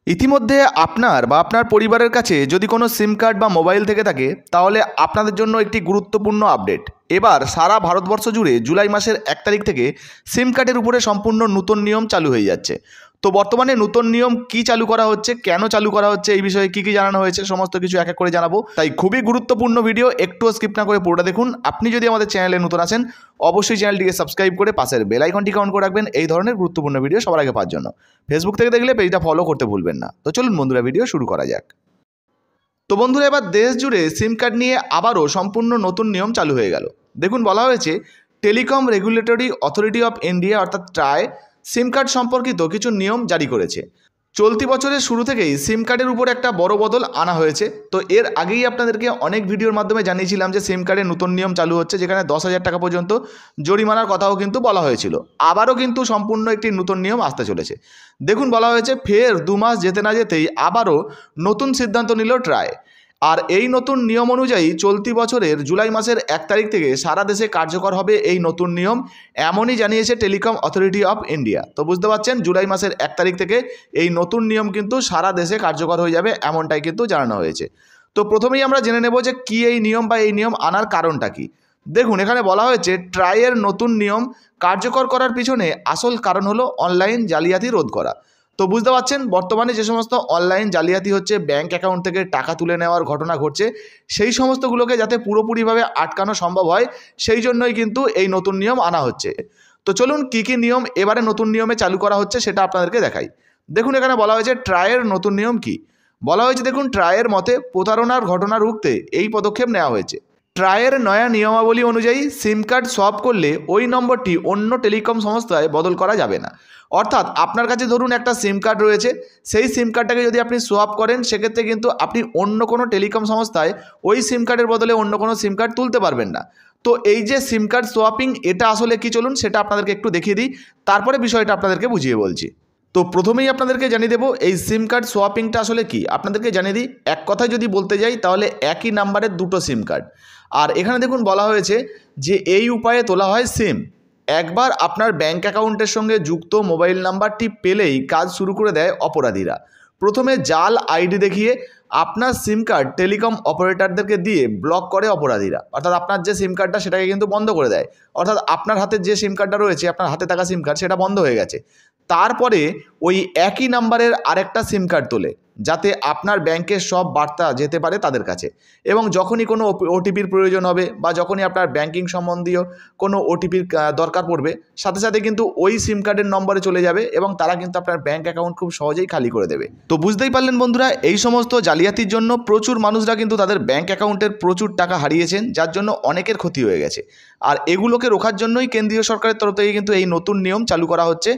ইতিমধ্যে আপনার বা আপনার পরিবারের কাছে যদি কোনো সিম কার্ড বা মোবাইল থেকে থাকে তাহলে আপনাদের জন্য একটি গুরুত্বপূর্ণ আপডেট। এবার সারা ভারতবর্ষ জুড়ে জুলাই মাসের 1 তারিখ থেকে সিম কার্ডের উপরে সম্পূর্ণ নতুন নিয়ম চালু হয়ে যাচ্ছে। তো বর্তমানে নতুন নিয়ম কি চালু করা হচ্ছে, কেন চালু করা হচ্ছে, এই বিষয়ে কি জানানো হয়েছে সমস্ত কিছু এক এক করে জানাবো। তাই খুবই গুরুত্বপূর্ণ ভিডিও, একটুও স্কিপ না করে পুরোটা দেখুন। আপনি যদি আমাদের চ্যানেলে নতুন আছেন অবশ্যই চ্যানেলটিকে সাবস্ক্রাইব করে পাশের বেল আইকনটিকে অন করে রাখবেন এই ধরনের গুরুত্বপূর্ণ ভিডিও সবার আগে পাওয়ার জন্য। ফেসবুক থেকে দেখলে পেজটা ফলো করতে ভুলবেন না। তো চলুন বন্ধুরা, ভিডিও শুরু করা যাক। তো বন্ধুরা, এবার দেশ জুড়ে সিম কার্ড নিয়ে আবারও সম্পূর্ণ নতুন নিয়ম চালু হয়ে গেল। দেখুন, বলা হয়েছে telecom regulatory authority of India অর্থাৎ ট্রাই সিম কার্ড সম্পর্কিত কিছু নিয়ম জারি করেছে। চলতি বছরের শুরু থেকেই সিম কার্ডের উপর একটা বড় বদল আনা হয়েছে। তো এর আগেই আপনাদেরকে অনেক ভিডিওর মাধ্যমে জানিয়েছিলাম যে সিম কার্ডের নতুন নিয়ম চালু হচ্ছে, যেখানে 10,000 টাকা পর্যন্ত জরিমানার কথাও কিন্তু বলা হয়েছিল। আবারও কিন্তু সম্পূর্ণ একটি নতুন নিয়ম আসতে চলেছে। দেখুন, বলা হয়েছে ফের 2 মাস যেতে না যেতেই আবারও নতুন সিদ্ধান্ত নিল ট্রাই। আর এই নতুন নিয়ম অনুযায়ী চলতি বছরের জুলাই মাসের 1 তারিখ থেকে সারা দেশে কার্যকর হবে এই নতুন নিয়ম, এমনই জানিয়েছে টেলিকম অথরিটি অফ ইন্ডিয়া। তো বুঝতে পারছেন, জুলাই মাসের 1 তারিখ থেকে এই নতুন নিয়ম কিন্তু সারা দেশে কার্যকর হয়ে যাবে, এমনটাই কিন্তু জানানো হয়েছে। তো প্রথমেই আমরা জেনে নেব যে কী এই নিয়ম বা এই নিয়ম আনার কারণটা কী। দেখুন, এখানে বলা হয়েছে ট্রাইয়ের নতুন নিয়ম কার্যকর করার পিছনে আসল কারণ হলো অনলাইন জালিয়াতি রোধ করা। তো বুঝতে পারছেন, বর্তমানে যে সমস্ত অনলাইন জালিয়াতি হচ্ছে, ব্যাংক অ্যাকাউন্ট থেকে টাকা তুলে নেওয়ার ঘটনা ঘটছে, সেই সমস্তগুলোকে যাতে পুরোপুরিভাবে আটকানো সম্ভব হয় সেই জন্যই কিন্তু এই নতুন নিয়ম আনা হচ্ছে। তো চলুন কী কী নিয়ম এবারে নতুন নিয়মে চালু করা হচ্ছে সেটা আপনাদেরকে দেখাই। দেখুন, এখানে বলা হয়েছে ট্রাইয়ের নতুন নিয়ম কি বলা হয়েছে। দেখুন, ট্রাইয়ের মতে প্রতারণার ঘটনা রুখতে এই পদক্ষেপ নেওয়া হয়েছে। ট্রাইয়ের নয়া নিয়মাবলী অনুযায়ী সিম কার্ড সোয়াপ করলে ওই নম্বরটি অন্য টেলিকম সংস্থায় বদল করা যাবে না। অর্থাৎ আপনার কাছে ধরুন একটা সিম কার্ড রয়েছে, সেই সিম কার্ডটাকে যদি আপনি সোয়াপ করেন সেক্ষেত্রে কিন্তু আপনি অন্য কোনো টেলিকম সংস্থায় ওই সিম কার্ডের বদলে অন্য কোনো সিম কার্ড তুলতে পারবেন না। তো এই যে সিম কার্ড সোয়াপিং, এটা আসলে কি চলুন সেটা আপনাদেরকে একটু দেখিয়ে দিই, তারপরে বিষয়টা আপনাদেরকে বুঝিয়ে বলছি। তো প্রথমেই আপনাদেরকে জানিয়ে দেবো এই সিম কার্ড সোয়াপিংটা আসলে কি, আপনাদেরকে জানিয়ে দিই। এক কথায় যদি বলতে যাই তাহলে একই নাম্বারের দুটো সিম কার্ড। আর এখানে দেখুন বলা হয়েছে যে এই উপায়ে তোলা হয় সিম। একবার আপনার ব্যাংক অ্যাকাউন্টের সঙ্গে যুক্ত মোবাইল নাম্বারটি পেলেই কাজ শুরু করে দেয় অপরাধীরা। প্রথমে জাল আইডি দেখিয়ে আপনার সিম কার্ড টেলিকম অপারেটরদেরকে দিয়ে ব্লক করে অপরাধীরা। অর্থাৎ আপনার যে সিম কার্ডটা সেটাকে কিন্তু বন্ধ করে দেয়। অর্থাৎ আপনার হাতে যে সিম কার্ডটা রয়েছে, আপনার হাতে থাকা সিম কার্ড, সেটা বন্ধ হয়ে গেছে। তারপরে ওই একই নাম্বারের আরেকটা সিম কার্ড তোলে, যাতে আপনার ব্যাংকের সব বার্তা যেতে পারে তাদের কাছে। এবং যখনই কোনো ওটিপির প্রয়োজন হবে বা যখনই আপনার ব্যাংকিং সম্বন্ধীয় কোনো ওটিপির দরকার পড়বে, সাথে সাথে কিন্তু ওই সিম কার্ডের নম্বরে চলে যাবে এবং তারা কিন্তু আপনার ব্যাংক অ্যাকাউন্ট খুব সহজেই খালি করে দেবে। তো বুঝতেই পারলেন বন্ধুরা, এই সমস্ত জালিয়াতির জন্য প্রচুর মানুষরা কিন্তু তাদের ব্যাংক অ্যাকাউন্টের প্রচুর টাকা হারিয়েছেন, যার জন্য অনেকের ক্ষতি হয়ে গেছে। আর এগুলোকে রোখার জন্যই কেন্দ্রীয় সরকারের তরফ থেকে কিন্তু এই নতুন নিয়ম চালু করা হচ্ছে।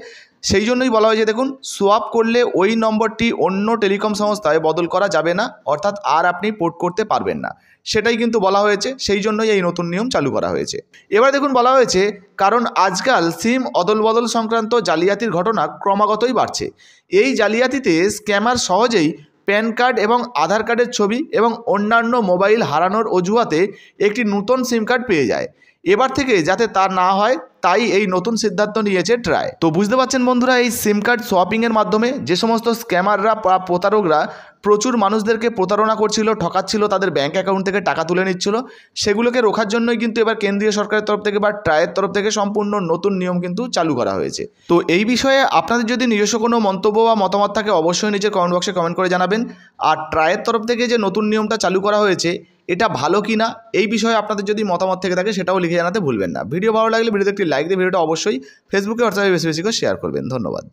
সেই জন্যই বলা হয়েছে, দেখুন, সোয়াপ করলে ওই নম্বরটি অন্য টেলিকম সংস্থায় বদল করা যাবে না, অর্থাৎ আর আপনি পোর্ট করতে পারবেন না, সেটাই কিন্তু বলা হয়েছে। সেই জন্যই এই নতুন নিয়ম চালু করা হয়েছে। এবার দেখুন, বলা হয়েছে কারণ আজকাল সিম অদল বদল সংক্রান্ত জালিয়াতির ঘটনা ক্রমাগতই বাড়ছে। এই জালিয়াতিতে স্ক্যামার সহজেই প্যান কার্ড এবং আধার কার্ডের ছবি এবং অন্যান্য মোবাইল হারানোর অজুহাতে একটি নতুন সিম কার্ড পেয়ে যায়। এবার থেকে যাতে তা না হয় তাই এই নতুন সিদ্ধান্ত নিয়েছে ট্রাই। তো বুঝতে পারছেন বন্ধুরা, এই সিম কার্ড সোয়াপিংয়ের মাধ্যমে যে সমস্ত স্ক্যামাররা বা প্রতারকরা প্রচুর মানুষদেরকে প্রতারণা করছিল, ঠকাচ্ছিল, তাদের ব্যাংক অ্যাকাউন্ট থেকে টাকা তুলে নিচ্ছিল, সেগুলোকে রোখার জন্যই কিন্তু এবার কেন্দ্রীয় সরকারের তরফ থেকে বা ট্রাইয়ের তরফ থেকে সম্পূর্ণ নতুন নিয়ম কিন্তু চালু করা হয়েছে। তো এই বিষয়ে আপনাদের যদি নিজস্ব কোনো মন্তব্য বা মতামত থাকে অবশ্যই নিচের কমেন্ট বক্সে কমেন্ট করে জানাবেন। আর ট্রাইয়ের তরফ থেকে যে নতুন নিয়মটা চালু করা হয়েছে এটা ভালো কি না, এই বিষয়ে আপনাদের যদি মতামত থেকে থাকে সেটাও লিখে জানাতে ভুলবেন না। ভিডিও ভালো লাগলে ভিডিওতে একটি লাইক দিয়ে ভিডিওটা অবশ্যই ফেসবুকে হোয়াটসঅ্যাপে বেশি বেশি করে শেয়ার করবেন। ধন্যবাদ।